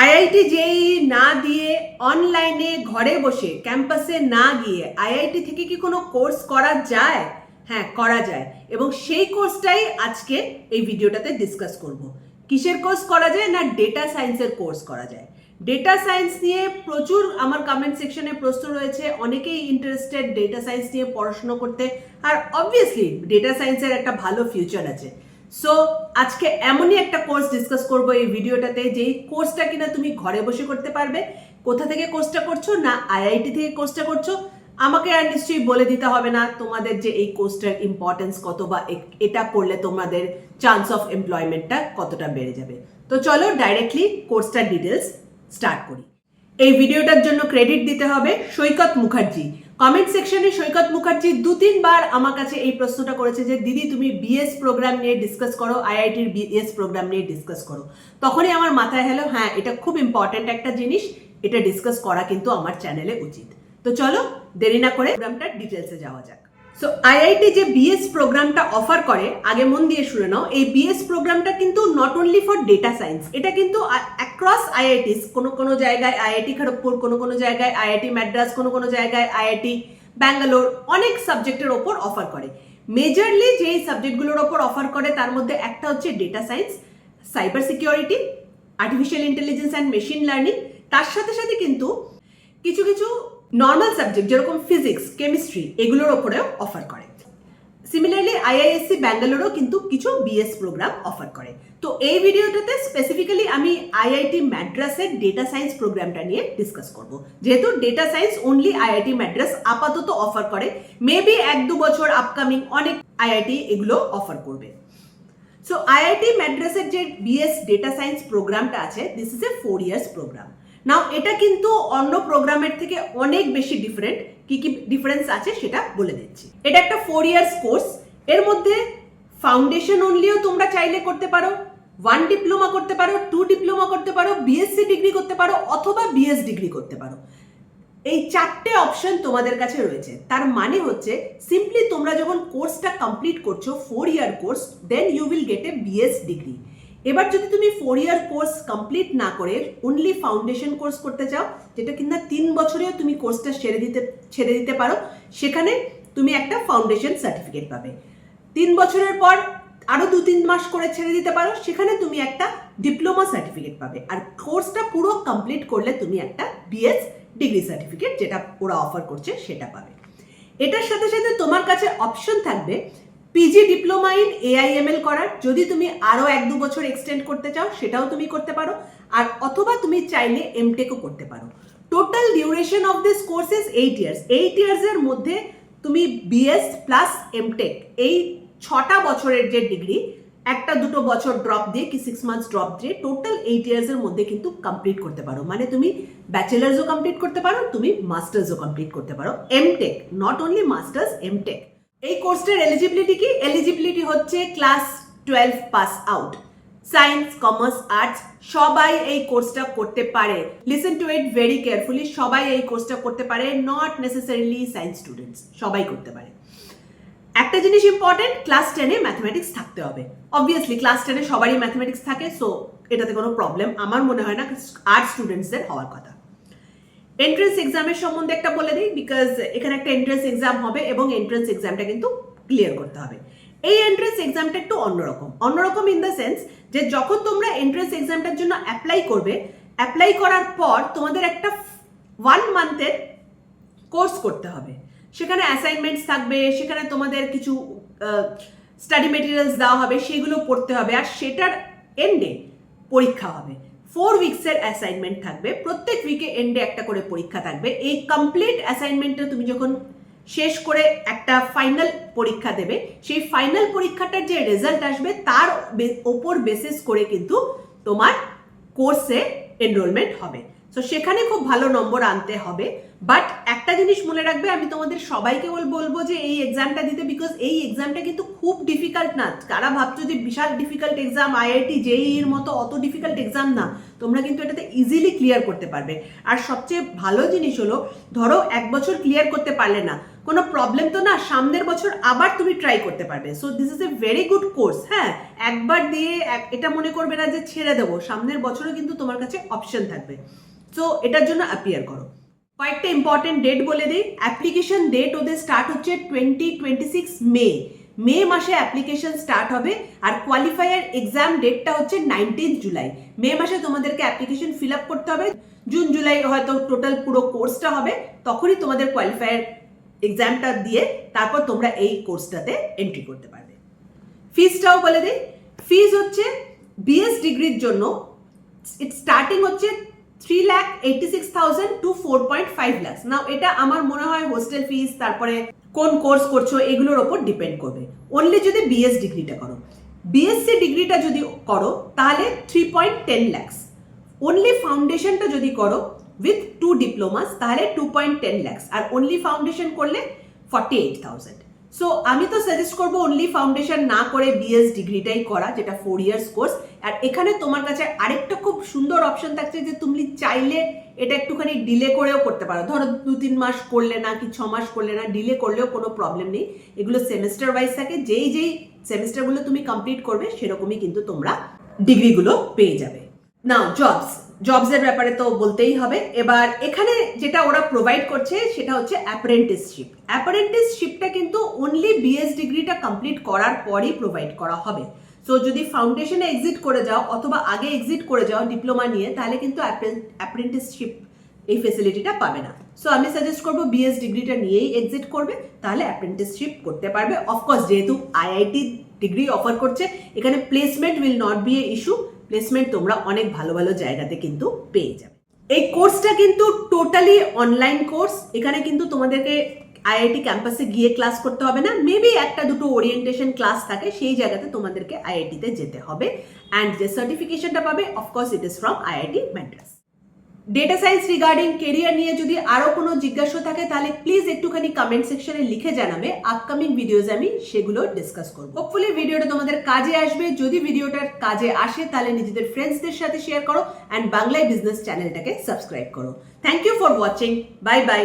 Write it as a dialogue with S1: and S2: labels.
S1: IIT জেই না দিয়ে অনলাইনে ঘরে বসে ক্যাম্পাসে না গিয়ে আইআইটি থেকে কি কোনো কোর্স করা যায়? হ্যাঁ, করা যায়। এবং সেই কোর্সটাই আজকে এই ভিডিওটাতে ডিসকাস করব। কিসের কোর্স করা যায়? না, ডেটা সায়েন্সের কোর্স করা যায়। ডেটা সায়েন্স নিয়ে প্রচুর আমার কমেন্ট সেকশনে প্রশ্ন রয়েছে, অনেকেই ইন্টারেস্টেড ডেটা সায়েন্স নিয়ে পড়াশোনা করতে, আর অবভিয়াসলি ডেটা সায়েন্সের একটা ভালো ফিউচার আছে। সো আজকে এমনই একটা কোর্স ডিসকাস করব এই ভিডিওটাতে, যেই কোর্সটা কিনা তুমি ঘরে বসে করতে পারবে। কোথা থেকে কোর্সটা করছো? না, আইআইটি থেকে কোর্সটা করছো। আমাকে আর নিশ্চয়ই বলে দিতে হবে না তোমাদের যে এই কোর্সটার ইম্পর্টেন্স কত, বা এটা করলে তোমাদের চান্স অফ এমপ্লয়মেন্টটা কতটা বেড়ে যাবে। তো চলো ডাইরেক্টলি কোর্সটার ডিটেলস স্টার্ট করি। এই ভিডিওটার জন্য ক্রেডিট দিতে হবে সৈকত মুখার্জি। কমেন্ট সেকশনে সৈকত মুখার্জি 2-3 বার আমার কাছে এই প্রশ্নটা করেছে যে দিদি তুমি বিএস প্রোগ্রাম নিয়ে ডিসকাস করো, আইআইটির বিএস প্রোগ্রাম নিয়ে ডিসকাস করো। তখনই আমার মাথায় হলো, হ্যাঁ, এটা খুব ইম্পর্ট্যান্ট একটা জিনিস, এটা ডিসকাস করা কিন্তু আমার চ্যানেলে উচিত। তো চলো দেরি না করে প্রোগ্রামটার ডিটেলসে যাওয়া যাক। সো আইআইটি যে বিএস প্রোগ্রামটা অফার করে, আগে মন দিয়ে শুনে নাও, এই বিএস প্রোগ্রামটা কিন্তু not only for data science, এটা কিন্তু অ্যাক্রস আইআইটিস, কোনো জায়গায় আইআইটি খড়গপুর, কোনো জায়গায় আইআইটি মাদ্রাস, কোনো জায়গায় আইআইটি ব্যাঙ্গালোর, অনেক সাবজেক্টের ওপর অফার করে। মেজরলি যেই সাবজেক্টগুলোর ওপর অফার করে তার মধ্যে একটা হচ্ছে data science, cyber security, artificial intelligence and machine learning. তার সাথে সাথে কিন্তু কিছু কিছু নর্মাল সাবজেক্ট যেরকম ফিজিক্স, কেমিস্ট্রি, এগুলোর ওপরেও অফার করে। সিমিলারলি আইআইএসসি ব্যাঙ্গালোরও কিন্তু কিছু বিএস প্রোগ্রাম অফার করে। তো এই ভিডিওটাতে স্পেসিফিক্যালি আমি আইআইটি ম্যাড্রাসের ডেটা সায়েন্স প্রোগ্রামটা নিয়ে ডিসকাস করব, যেহেতু data science only IIT Madras আপাতত অফার করে। মেবি 1-2 বছর আপকামিং অনেক আইআইটি এগুলো অফার করবে। সো আইআইটি ম্যাড্রাসের যে বিএস ডেটা সায়েন্স প্রোগ্রামটা আছে, this is a 4 years program. Now এটা কিন্তু অন্য প্রোগ্রামের থেকে অনেক বেশি ডিফারেন্ট। কি কি ডিফারেন্স আছে সেটা বলে দিচ্ছি। এটা একটা 4 ইয়ার্স কোর্স। এর মধ্যে ফাউন্ডেশন অনলিও তোমরা চাইলে করতে পারো, 1 ডিপ্লোমা করতে পারো, 2 ডিপ্লোমা করতে পারো, বিএসসি ডিগ্রি করতে পারো, অথবা বিএস ডিগ্রি করতে পারো। এই 4টে অপশন তোমাদের কাছে রয়েছে। তার মানে হচ্ছে সিম্পলি তোমরা যখন কোর্সটা কমপ্লিট করছো, 4 year course, then you will get a BS degree. এবার যদি তুমি 4 ইয়ার কোর্স কমপ্লিট না করে অনলি ফাউন্ডেশন কোর্স করতে চাও, যেটা কিনা 3 বছরেও তুমি কোর্সটা ছেড়ে দিতে পারো, সেখানে তুমি একটা ফাউন্ডেশন সার্টিফিকেট পাবে। 3 বছরের পর আরো 2-3 মাস করে ছেড়ে দিতে পারো, সেখানে তুমি একটা ডিপ্লোমা সার্টিফিকেট পাবে। আর কোর্সটা পুরো কমপ্লিট করলে তুমি একটা বিএস ডিগ্রি সার্টিফিকেট, যেটা ওরা অফার করছে, সেটা পাবে। এটার সাথে সাথে তোমার কাছে অপশন থাকবে পিজি ডিপ্লোমা ইন এআইএমএল করার। যদি তুমি আরো 1-2 বছর এক্সটেন্ড করতে চাও, সেটাও তুমি করতে পারো। আর অথবা তুমি চাইলে এমটেকও করতে পারো। Total duration of this course is 8 years. 8 years এর মধ্যে তুমি বিএস প্লাস এমটেক, এই 6টা বছরের যে ডিগ্রি, 1-2 বছর ড্রপ দিয়ে কি 6 মান্থস ড্রপ দিয়ে টোটাল 8 ইয়ার্স এর মধ্যে কিন্তু কমপ্লিট করতে পারো। মানে তুমি ব্যাচেলার্সও কমপ্লিট করতে পারো, তুমি মাস্টার্সও কমপ্লিট করতে পারো। MTech, not only masters, MTech. এই কোর্সটার এলিজিবিলিটি কি? এলিজিবিলিটি হচ্ছে class 12 pass out. Science, commerce, arts সবাই এই কোর্সটা করতে পারে। Listen to it very carefully, সবাই এই কোর্সটা করতে পারে, নট নেসেসারিলি সায়েন্স স্টুডেন্টস, সবাই করতে পারে। একটা জিনিস ইম্পর্টেন্ট, ক্লাস 10-এ ম্যাথমেটিক্স থাকতে হবে। অবভিয়াসলি ক্লাস 10-এ সবারই ম্যাথমেটিক্স থাকে, সো এটাতে কোনো প্রবলেম আমার মনে হয় না আর্টস স্টুডেন্টসদের হওয়ার কথা। এন্ট্রান্স এক্সামের সম্বন্ধে একটা বলে দিই, বিকজ এখানে একটা এন্ট্রান্স এক্সাম হবে এবং এন্ট্রান্স এক্সামটা কিন্তু ক্লিয়ার করতে হবে। এই এন্ট্রান্স এক্সামটা একটু অন্যরকম ইন দ্য সেন্স যে যখন তোমরা এন্ট্রান্স এক্সামটার জন্য অ্যাপ্লাই করবে, অ্যাপ্লাই করার পর তোমাদের একটা 1 মান্থের কোর্স করতে হবে। সেখানে অ্যাসাইনমেন্টস থাকবে, সেখানে তোমাদের কিছু স্টাডি মেটেরিয়ালস দেওয়া হবে, সেগুলো পড়তে হবে, আর সেটার এন্ডে পরীক্ষা হবে। 4 উইকসের অ্যাসাইনমেন্ট থাকবে, প্রত্যেক উইকে এন্ডে একটা করে পরীক্ষা থাকবে। এই কমপ্লিট অ্যাসাইনমেন্টটা তুমি যখন শেষ করে একটা ফাইনাল পরীক্ষা দেবে, সেই ফাইনাল পরীক্ষাটার যে রেজাল্ট আসবে তার ওপর বেসিস করে কিন্তু তোমার কোর্সে এনরোলমেন্ট হবে। সো সেখানে খুব ভালো নম্বর আনতে হবে। বাট একটা জিনিস মনে রাখবে, আমি তোমাদের সবাইকে বলবো যে এই এক্সামটা দিতে, বিকজ এই এক্সামটা কিন্তু খুব ডিফিকাল্ট না। কারা ভাবছো যে বিশাল ডিফিকাল্ট এক্সাম, আইআইটি জেইর মতো অত ডিফিকাল্ট এক্সাম না। তোমরা কিন্তু এটাতে ইজিলি ক্লিয়ার করতে পারবে। আর সবচেয়ে ভালো জিনিস হলো, ধরো 1 বছর ক্লিয়ার করতে পারলে না, কোনো প্রবলেম তো না, সামনের বছর আবার তুমি ট্রাই করতে পারবে। So this is a very good course. হ্যাঁ, একবার দিয়ে এটা মনে করবে না যে ছেড়ে দেবো, সামনের বছরও কিন্তু তোমার কাছে অপশন থাকবে। সো এটার জন্য অ্যাপিয়ার করো। কয়েকটা ইম্পর্টেন্ট ডেট বলে দিই। অ্যাপ্লিকেশন ডেট ওদের স্টার্ট হচ্ছে 2026 মে মাসে অ্যাপ্লিকেশন স্টার্ট হবে। আর কোয়ালিফায়ার এক্সাম ডেটটা হচ্ছে 19 জুলাই। মে মাসে তোমাদেরকে অ্যাপ্লিকেশন ফিল আপ করতে হবে, জুন জুলাই হয়তো টোটাল পুরো কোর্সটা হবে, তখনই তোমাদের কোয়ালিফায়ার এক্সামটা দিয়ে তারপর তোমরা এই কোর্সটাতে এন্ট্রি করতে পারবে। ফিজটাও বলে দিই। ফিজ হচ্ছে বিএস ডিগ্রির জন্য স্টার্টিং হচ্ছে 3,86,000 to 4.5 lakhs। নাও এটা আমার মনে হয় হোস্টেল ফিস, তারপরে কোন কোর্স করছো এগুলোর ওপর ডিপেন্ড করবে। অনলি যদি বিএস ডিগ্রিটা করো। বিএসসি ডিগ্রিটা যদি করো তাহলে 3.10 lakhs। অনলি ফাউন্ডেশনটা যদি করো উইথ 2 ডিপ্লোমাস তাহলে 2.10 lakhs। আর অনলি ফাউন্ডেশন করলে 48,000। সো আমি তো সাজেস্ট করবো অনলি ফাউন্ডেশন না করে বিএস ডিগ্রিটাই করা, যেটা 4 ইয়ার্স কোর্স। আর এখানে তোমার কাছে আরেকটা খুব সুন্দর অপশন থাকছে যে তুমি চাইলে এটা একটুখানি ডিলে করেও করতে পারো। ধরো 2-3 মাস করলে না, কি 6 মাস করলে না, ডিলে করলেও কোনো প্রবলেম নেই। এগুলো সেমিস্টার ওয়াইজ থাকে, যেই সেমিস্টারগুলো তুমি কমপ্লিট করবে সেরকমই কিন্তু তোমরা ডিগ্রিগুলো পেয়ে যাবে। নাও জবসের ব্যাপারে তো বলতেই হবে। এবার এখানে যেটা ওরা প্রোভাইড করছে সেটা হচ্ছে অ্যাপ্রেন্টিসশিপ। অ্যাপ্রেন্টিসশিপটা কিন্তু অনলি বিএস ডিগ্রিটা কমপ্লিট করার পরই প্রোভাইড করা হবে। সো যদি ফাউন্ডেশনে এক্সিট করে যাও অথবা আগে এক্সিট করে যাও ডিপ্লোমা নিয়ে, তাহলে কিন্তু অ্যাপ্রেন্টিসশিপ এই ফেসিলিটিটা পাবে না। সো আমি সাজেস্ট করবো বিএস ডিগ্রিটা নিয়েই এক্সিট করবে, তাহলে অ্যাপ্রেন্টিসশিপ করতে পারবে। অফকোর্স যেহেতু আইআইটি ডিগ্রি অফার করছে, এখানে placement will not be a issue. Placement তোমরা অনেক ভালো ভালো জায়গাতে কিন্তু পেয়ে যাবে। এই কোর্সটা কিন্তু টোটালি অনলাইন কোর্স। এখানে কিন্তু তোমাদেরকে আইআইটি ক্যাম্পাসে গিয়ে ক্লাস করতে হবে না। মেবি 1-2 ওরিয়েন্টেশন ক্লাস থাকে, সেই জায়গাতে তোমাদেরকে আইআইটিতে যেতে হবে। অ্যান্ড যে সার্টিফিকেশনটা পাবে of course it is from IIT Madras. Data science regarding career নিয়ে যদি আরো কোনো জিজ্ঞাসা থাকে তাহলে প্লিজ একটুখানি কমেন্ট সেকশনে লিখে জানাবে। আপকামিং ভিডিওজ আমি সেগুলো ডিসকাস করবো। হোপফুলি ভিডিওটা তোমাদের কাজে আসবে। যদি ভিডিওটার কাজে আসে তাহলে নিজেদের ফ্রেন্ডসদের সাথে শেয়ার করো অ্যান্ড বাংলায় বিজনেস চ্যানেলটাকে সাবস্ক্রাইব করো। Thank you for watching. Bye by.